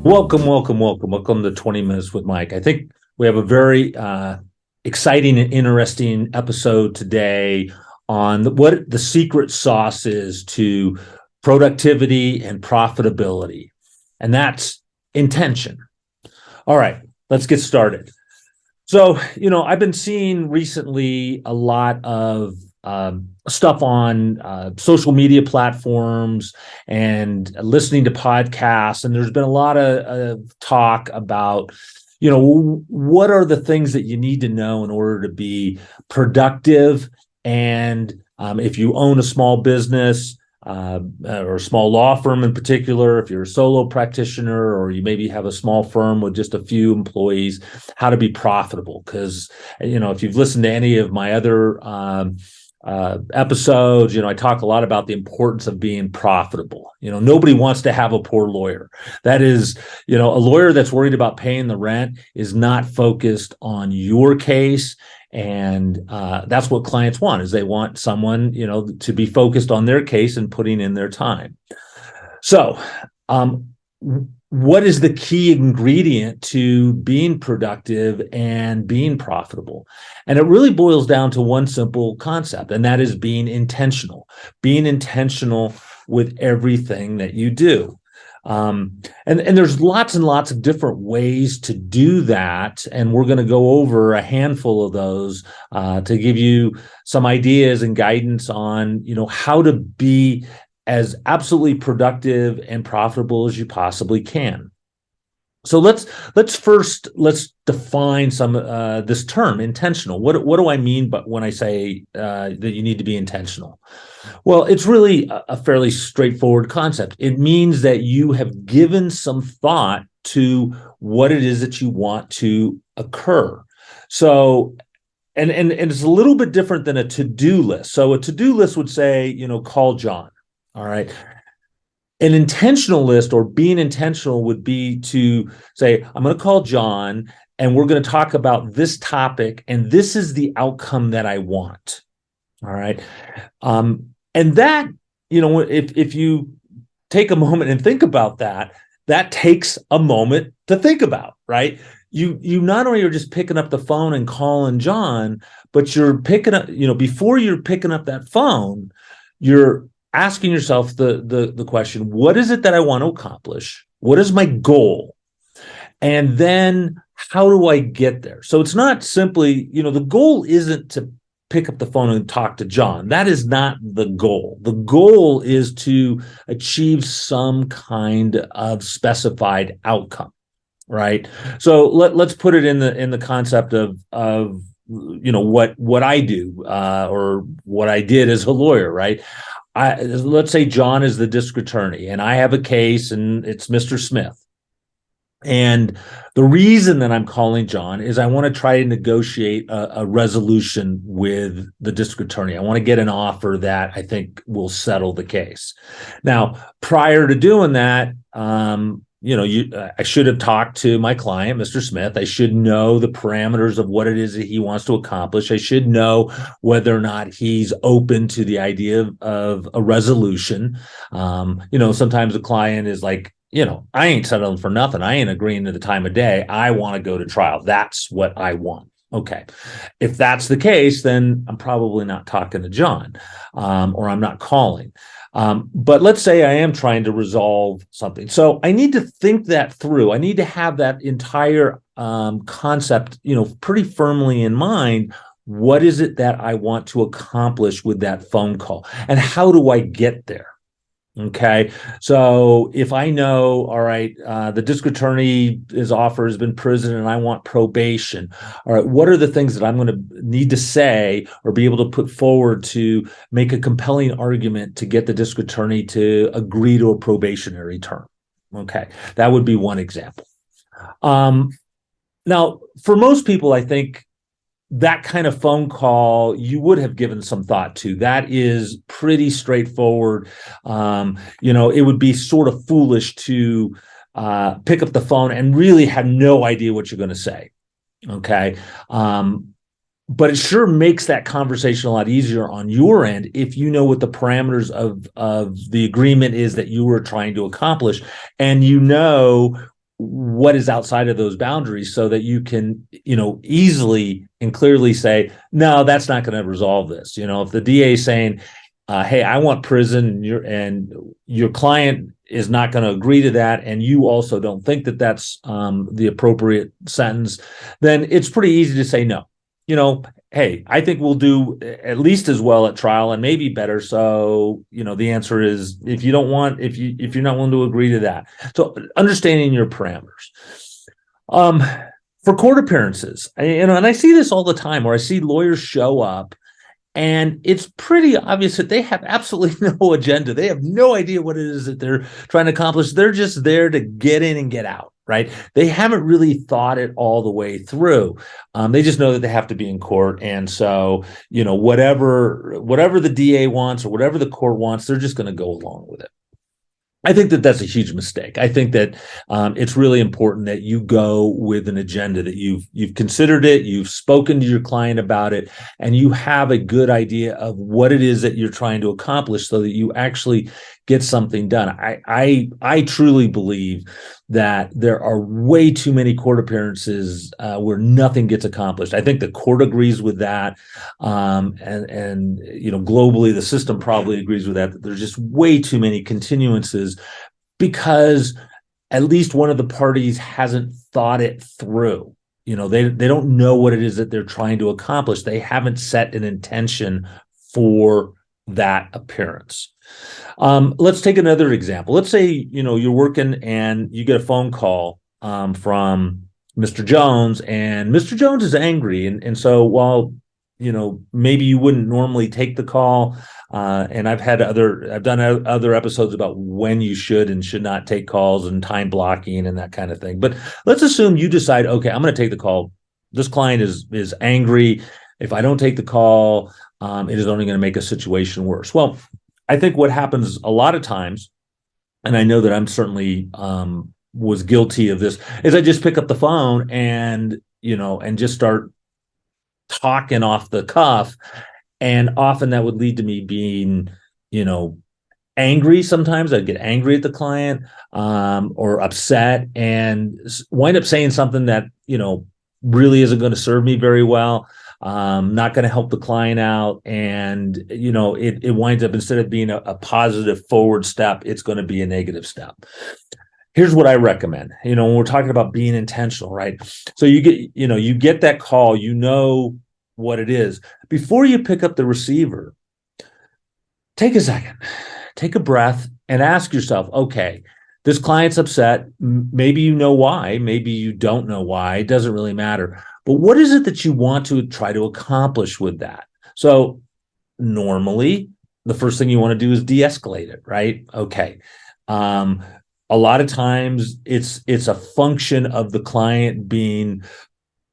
Welcome to 20 Minutes with Mike. I think we have a very exciting and interesting episode today on what the secret sauce is to productivity and profitability, and that's intention. All right, let's get started. So, I've been seeing recently a lot of stuff on social media platforms and listening to podcasts, and there's been a lot of talk about, what are the things that you need to know in order to be productive, and if you own a small business, or a small law firm in particular, if you're a solo practitioner or you maybe have a small firm with just a few employees, how to be profitable. Because, if you've listened to any of my other episodes, I talk a lot about the importance of being profitable. Nobody wants to have a poor lawyer. That is, a lawyer that's worried about paying the rent is not focused on your case. And that's what clients want, is they want someone, to be focused on their case and putting in their time. So what is the key ingredient to being productive and being profitable? And it really boils down to one simple concept, and that is being intentional with everything that you do. And there's lots and lots of different ways to do that. And we're going to go over a handful of those to give you some ideas and guidance on, how to be as absolutely productive and profitable as you possibly can. So let's define some this term, intentional. What do I mean when I say that you need to be intentional? Well, it's really a fairly straightforward concept. It means that you have given some thought to what it is that you want to occur. So, and it's a little bit different than a to-do list. So a to-do list would say, call John. All right. An intentional list, or being intentional, would be to say, I'm going to call John and we're going to talk about this topic, and this is the outcome that I want. All right. And that, if you take a moment and think about that, that takes a moment to think about, right? You not only are just picking up the phone and calling John, but you're picking up, before you're picking up that phone, you're asking yourself the question, what is it that I want to accomplish? What is my goal? And then how do I get there? So it's not simply, the goal isn't to pick up the phone and talk to John. That is not the goal. The goal is to achieve some kind of specified outcome, right? So let's put it in the concept of what I do, or what I did as a lawyer, right? Let's say John is the district attorney and I have a case and it's Mr. Smith. And the reason that I'm calling John is I want to try to negotiate a resolution with the district attorney. I want to get an offer that I think will settle the case. Now, prior to doing that, I should have talked to my client, Mr. Smith. I should know the parameters of what it is that he wants to accomplish. I should know whether or not he's open to the idea of a resolution. Sometimes the client is like, I ain't settling for nothing. I ain't agreeing to the time of day. I want to go to trial. That's what I want. Okay. If that's the case, then I'm probably not talking to John, or I'm not calling. But let's say I am trying to resolve something. So I need to think that through. I need to have that entire concept, pretty firmly in mind. What is it that I want to accomplish with that phone call? And how do I get there? Okay. So if I know, all right, the district attorney, his offer has been prison and I want probation. All right. What are the things that I'm going to need to say or be able to put forward to make a compelling argument to get the district attorney to agree to a probationary term? Okay. That would be one example. Now, for most people, I think that kind of phone call you would have given some thought to. That is pretty straightforward. It would be sort of foolish to pick up the phone and really have no idea what you're going to say. Okay. But it sure makes that conversation a lot easier on your end if you know what the parameters of the agreement is that you were trying to accomplish, and what is outside of those boundaries so that you can, easily and clearly say, no, that's not going to resolve this. If the DA is saying, hey, I want prison, and your client is not going to agree to that, and you also don't think that that's the appropriate sentence, then it's pretty easy to say no. Hey, I think we'll do at least as well at trial and maybe better. So, the answer is, if you're not willing to agree to that. So understanding your parameters. For court appearances, and I see this all the time, where I see lawyers show up and it's pretty obvious that they have absolutely no agenda. They have no idea what it is that they're trying to accomplish. They're just there to get in and get out, right? They haven't really thought it all the way through. They just know that they have to be in court. And so, whatever the DA wants or whatever the court wants, they're just going to go along with it. I think that that's a huge mistake. I think that it's really important that you go with an agenda, that you've considered it, you've spoken to your client about it, and you have a good idea of what it is that you're trying to accomplish, so that you actually get something done. I truly believe that there are way too many court appearances where nothing gets accomplished. I think the court agrees with that, and globally the system probably agrees with that there's just way too many continuances, because at least one of the parties hasn't thought it through. They don't know what it is that they're trying to accomplish. They haven't set an intention for that appearance. Let's take another example. Let's say, you're working and you get a phone call from Mr. Jones, and Mr. Jones is angry. And so while, maybe you wouldn't normally take the call, and I've done other episodes about when you should and should not take calls and time blocking and that kind of thing. But let's assume you decide, okay, I'm going to take the call. This client is angry. If I don't take the call, it is only going to make a situation worse. Well, I think what happens a lot of times, and I know that I'm certainly was guilty of this, is I just pick up the phone and just start talking off the cuff. And often that would lead to me being, angry. Sometimes I'd get angry at the client, or upset, and wind up saying something that, really isn't going to serve me very well. Not going to help the client out. And, it winds up, instead of being a positive forward step, it's going to be a negative step. Here's what I recommend, when we're talking about being intentional, right? So you get that call, what it is. Before you pick up the receiver, take a second, take a breath, and ask yourself, okay, this client's upset. Maybe you know why, maybe you don't know why. It doesn't really matter. But what is it that you want to try to accomplish with that? So normally, the first thing you want to do is de-escalate it, right? Okay. A lot of times it's a function of the client being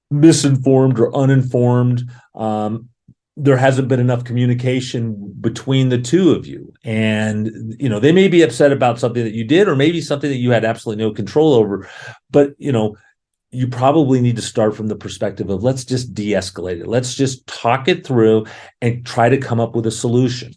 misinformed or uninformed. There hasn't been enough communication between the two of you. And, they may be upset about something that you did, or maybe something that you had absolutely no control over. But, you probably need to start from the perspective of, let's just de-escalate it. Let's just talk it through and try to come up with a solution,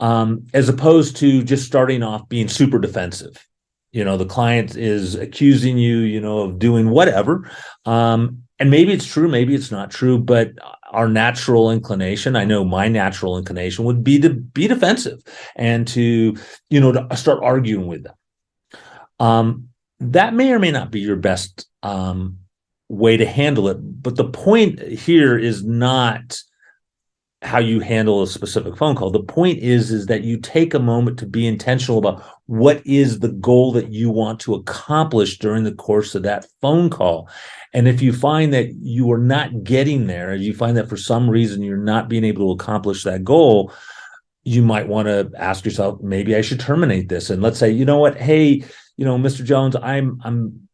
as opposed to just starting off being super defensive. The client is accusing you, of doing whatever. And maybe it's true, maybe it's not true, but our natural inclination, I know my natural inclination would be to be defensive and to start arguing with them. That may or may not be your best way to handle it. But the point here is not how you handle a specific phone call. The point is that you take a moment to be intentional about what is the goal that you want to accomplish during the course of that phone call. And if you find that you are not getting there, if you find that for some reason you're not being able to accomplish that goal, you might want to ask yourself, maybe I should terminate this. And let's say, you know what, hey, Mr. Jones, I'm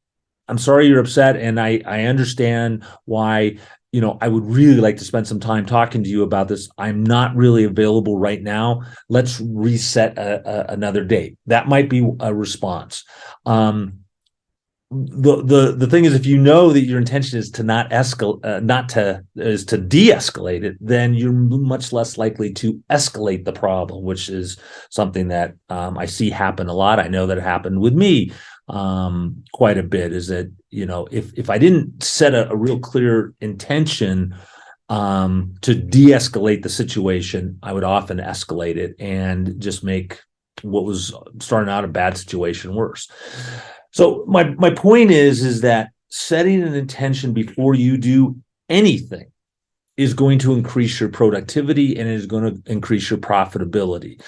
sorry you're upset, and I understand why. I would really like to spend some time talking to you about this. I'm not really available right now. Let's reset another date. That might be a response. The thing is, if you know that your intention is to not escalate, is to de-escalate it, then you're much less likely to escalate the problem, which is something that I see happen a lot. I know that it happened with me quite a bit, is that, if I didn't set a real clear intention to de-escalate the situation, I would often escalate it and just make what was starting out a bad situation worse. So my point is that setting an intention before you do anything is going to increase your productivity and is going to increase your profitability.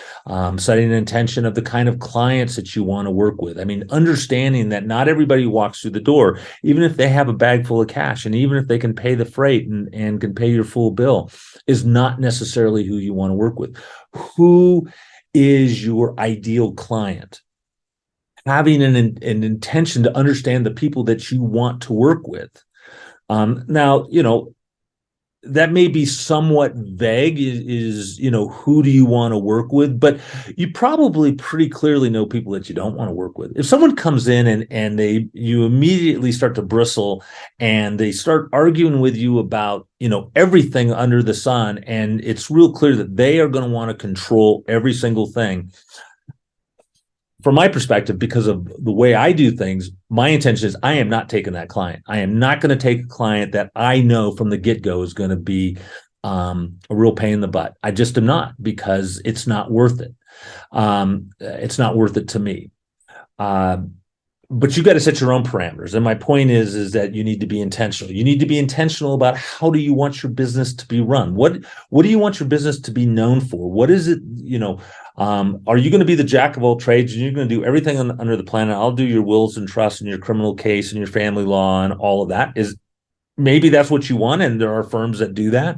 Setting an intention of the kind of clients that you want to work with. I mean, understanding that not everybody walks through the door, even if they have a bag full of cash and even if they can pay the freight and can pay your full bill, is not necessarily who you want to work with. Who is your ideal client? Having an intention to understand the people that you want to work with. Now, that may be somewhat vague, is who do you want to work with, but you probably pretty clearly know people that you don't want to work with. If someone comes in and you immediately start to bristle and they start arguing with you about everything under the sun, and it's real clear that they are going to want to control every single thing, from my perspective, because of the way I do things, my intention is I am not taking that client. I am not going to take a client that I know from the get-go is going to be a real pain in the butt. I just am not, because it's not worth it. It's not worth it to me. But you got to set your own parameters. And my point is that you need to be intentional. You need to be intentional about how do you want your business to be run? What do you want your business to be known for? What is it, are you going to be the jack of all trades and you're going to do everything under the planet? I'll do your wills and trusts and your criminal case and your family law and all of that. Is maybe that's what you want, and there are firms that do that.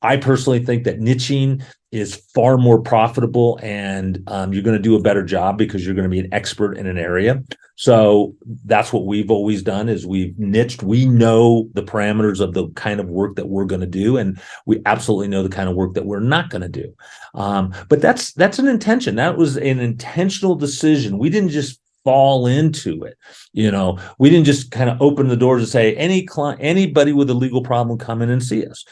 I personally think that niching is far more profitable, and you're going to do a better job because you're going to be an expert in an area. So that's what we've always done, is we've niched. We know the parameters of the kind of work that we're going to do, and we absolutely know the kind of work that we're not going to do. But that's an intention. That was an intentional decision. We didn't just fall into it. We didn't just kind of open the doors and say, anybody with a legal problem, come in and see us.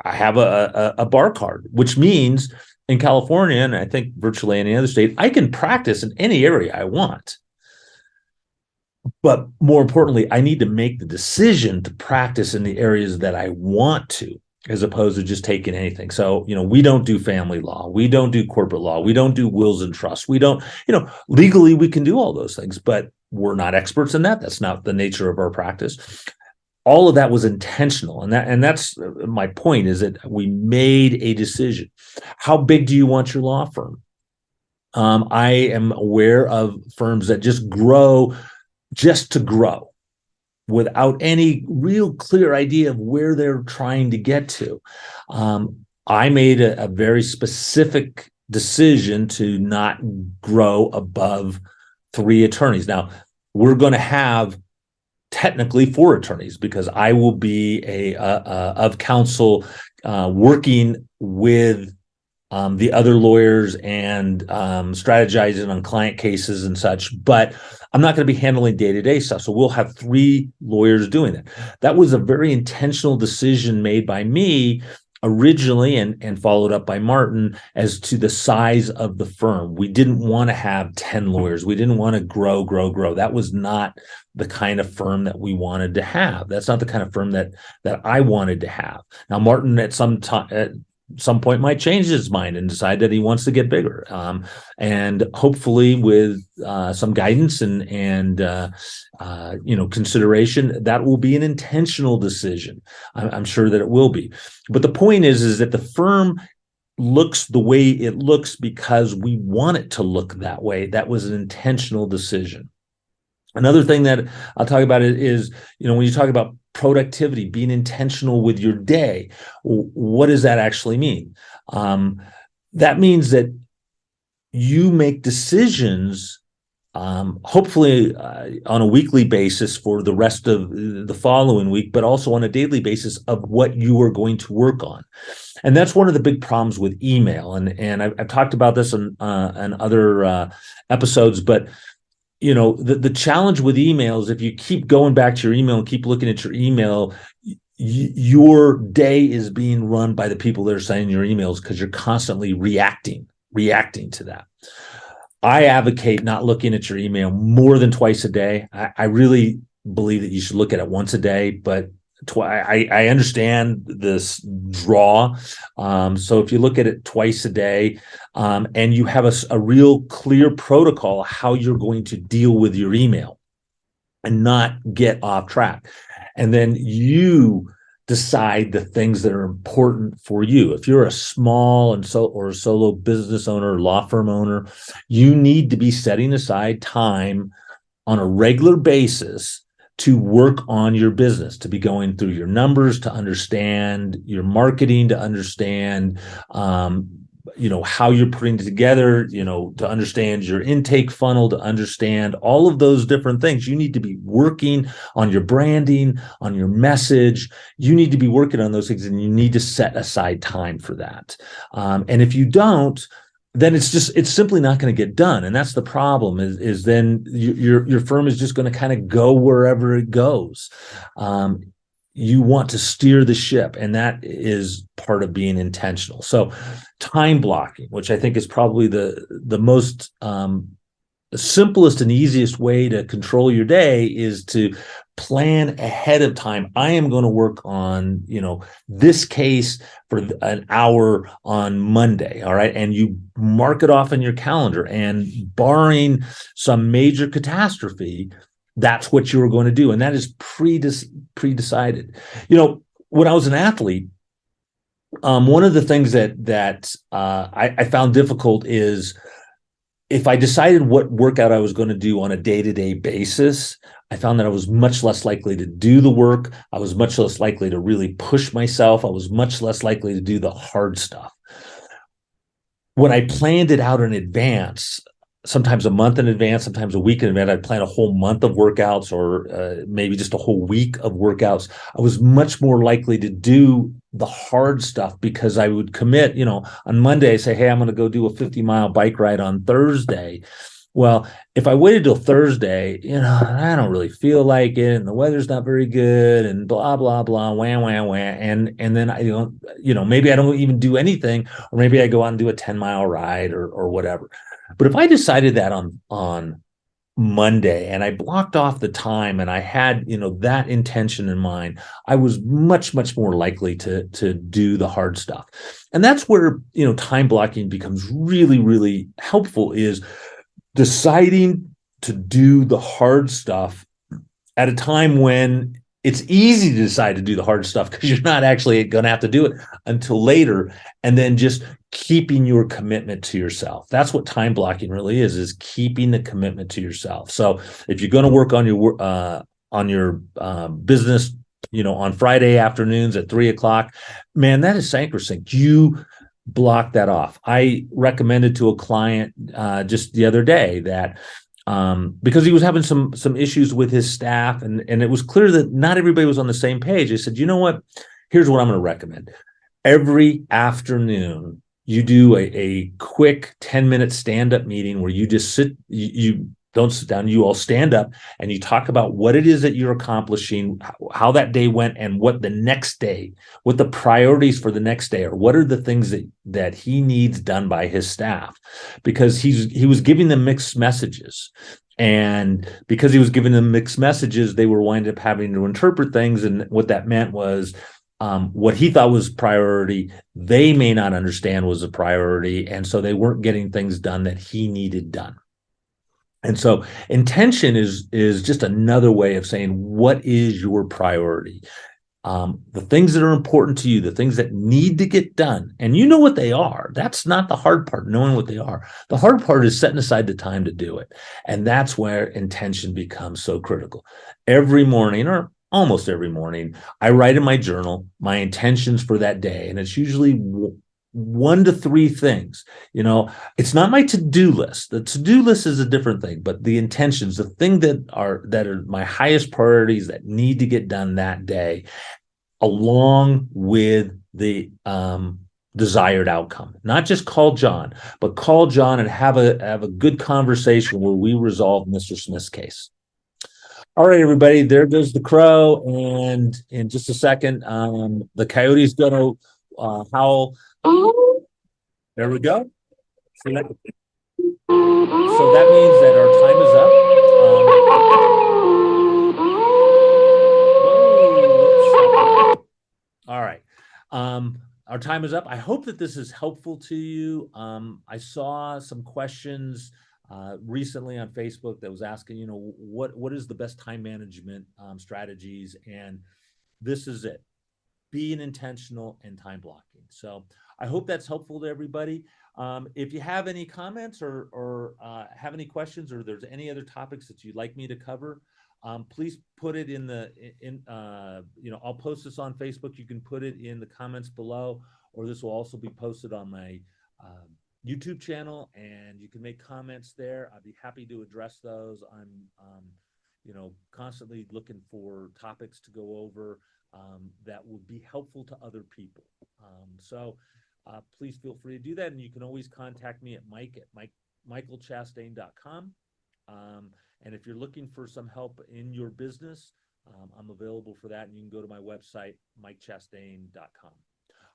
I have a bar card, which means in California, and I think virtually any other state, I can practice in any area I want. But more importantly, I need to make the decision to practice in the areas that I want to, as opposed to just taking anything. So, we don't do family law. We don't do corporate law. We don't do wills and trusts. We don't, legally we can do all those things, but we're not experts in that. That's not the nature of our practice. All of that was intentional. And that's my point, is that we made a decision. How big do you want your law firm? I am aware of firms that just grow just to grow without any real clear idea of where they're trying to get to. I made a very specific decision to not grow above 3 attorneys. Now, we're going to have technically 4 attorneys, because I will be of counsel, working with the other lawyers and strategizing on client cases and such, but I'm not going to be handling day-to-day stuff. So we'll have 3 lawyers doing that. That was a very intentional decision made by me originally, and followed up by Martin, as to the size of the firm. We didn't want to have 10 lawyers. We didn't want to grow. That was not the kind of firm that we wanted to have. That's not the kind of firm that I wanted to have. Now, Martin at some point might change his mind and decide that he wants to get bigger. And hopefully with some guidance and consideration, that will be an intentional decision. I'm sure that it will be. But the point is that the firm looks the way it looks because we want it to look that way. That was an intentional decision. Another thing that I'll talk about is, when you talk about productivity, being intentional with your day, what does that actually mean? That means that you make decisions, hopefully on a weekly basis for the rest of the following week, but also on a daily basis of what you are going to work on. And that's one of the big problems with email. And I've talked about this in other episodes, but the challenge with emails, if you keep going back to your email and keep looking at your email, your day is being run by the people that are sending your emails, because you're constantly reacting to that. I advocate not looking at your email more than twice a day. I really believe that you should look at it once a day, but I understand this draw. So if you look at it twice a day, and you have a real clear protocol how you're going to deal with your email and not get off track, and then you decide the things that are important for you. If you're a small or a solo business owner, law firm owner, you need to be setting aside time on a regular basis to work on your business, to be going through your numbers, to understand your marketing, to understand how you're putting it together, to understand your intake funnel, to understand all of those different things. You need to be working on your branding, on your message. You need to be working on those things, and you need to set aside time for that. And if you don't, then it's simply not going to get done. And that's the problem is then your firm is just going to kind of go wherever it goes. You want to steer the ship, and that is part of being intentional. So time blocking, which I think is probably the most the simplest and easiest way to control your day, is to plan ahead of time. I am going to work on, this case for an hour on Monday. All right. And you mark it off in your calendar, and barring some major catastrophe, that's what you were going to do. And that is pre-decided. When I was an athlete, one of the things that I found difficult is, if I decided what workout I was going to do on a day-to-day basis, I found that I was much less likely to do the work. I was much less likely to really push myself. I was much less likely to do the hard stuff. When I planned it out in advance, sometimes a month in advance, sometimes a week in advance, I'd plan a whole month of workouts, or maybe just a whole week of workouts. I was much more likely to do the hard stuff, because I would commit, on Monday, say, hey, I'm going to go do a 50-mile bike ride on Thursday. Well, if I waited till Thursday, I don't really feel like it, and the weather's not very good, and blah, blah, blah, wham, wham, wham. And then I don't, maybe I don't even do anything, or maybe I go out and do a 10-mile ride or whatever. But if I decided that on Monday, and I blocked off the time, and I had, that intention in mind, I was much, much more likely to do the hard stuff. And that's where, time blocking becomes really, really helpful, is deciding to do the hard stuff at a time when it's easy to decide to do the hard stuff, because you're not actually going to have to do it until later, and then just keeping your commitment to yourself. That's what time blocking really is keeping the commitment to yourself. So if you're going to work on your business, on Friday afternoons at 3:00, man, that is sacrosanct. You block that off. I recommended to a client just the other day that, because he was having some issues with his staff, and it was clear that not everybody was on the same page. I said, you know what? Here's what I'm going to recommend. Every afternoon, you do a quick 10-minute stand-up meeting where you just sit, you don't sit down, you all stand up, and you talk about what it is that you're accomplishing, how that day went, and what the next day, what the priorities for the next day are. What are the things that he needs done by his staff? Because he was giving them mixed messages. And because he was giving them mixed messages, they were winding up having to interpret things. And what that meant was, what he thought was priority, they may not understand was a priority. And so they weren't getting things done that he needed done. And so intention is just another way of saying, what is your priority? The things that are important to you, the things that need to get done, and you know what they are. That's not the hard part, knowing what they are. The hard part is setting aside the time to do it. And that's where intention becomes so critical. Every morning, or almost every morning, I write in my journal my intentions for that day. And it's usually 1 to 3 things. It's not my to-do list. The to-do list is a different thing, but the intentions, the thing that are my highest priorities that need to get done that day, along with the desired outcome. Not just call John, but call John and have a good conversation where we resolve Mr. Smith's case. All right, everybody, there goes the crow. And in just a second, the coyote's going to howl. There we go. See that? So that means that our time is up. Whoa, let's stop. All right. Our time is up. I hope that this is helpful to you. I saw some questions recently on Facebook that was asking, what is the best time management strategies? And this is it: being intentional and time blocking. So I hope that's helpful to everybody. If you have any comments or have any questions, or there's any other topics that you'd like me to cover, please put it I'll post this on Facebook. You can put it in the comments below, or this will also be posted on my YouTube channel, and you can make comments there. I'd be happy to address those. I'm, constantly looking for topics to go over that will be helpful to other people. So please feel free to do that. And you can always contact me at michaelchastain.com. And if you're looking for some help in your business, I'm available for that. And you can go to my website, mikechastain.com.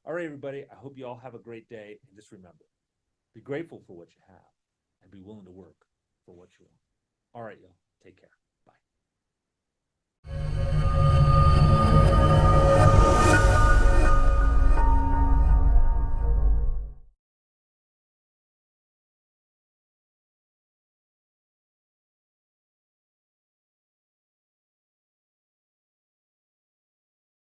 All right, everybody. I hope you all have a great day. And just remember, be grateful for what you have and be willing to work for what you want. All right, y'all. Take care.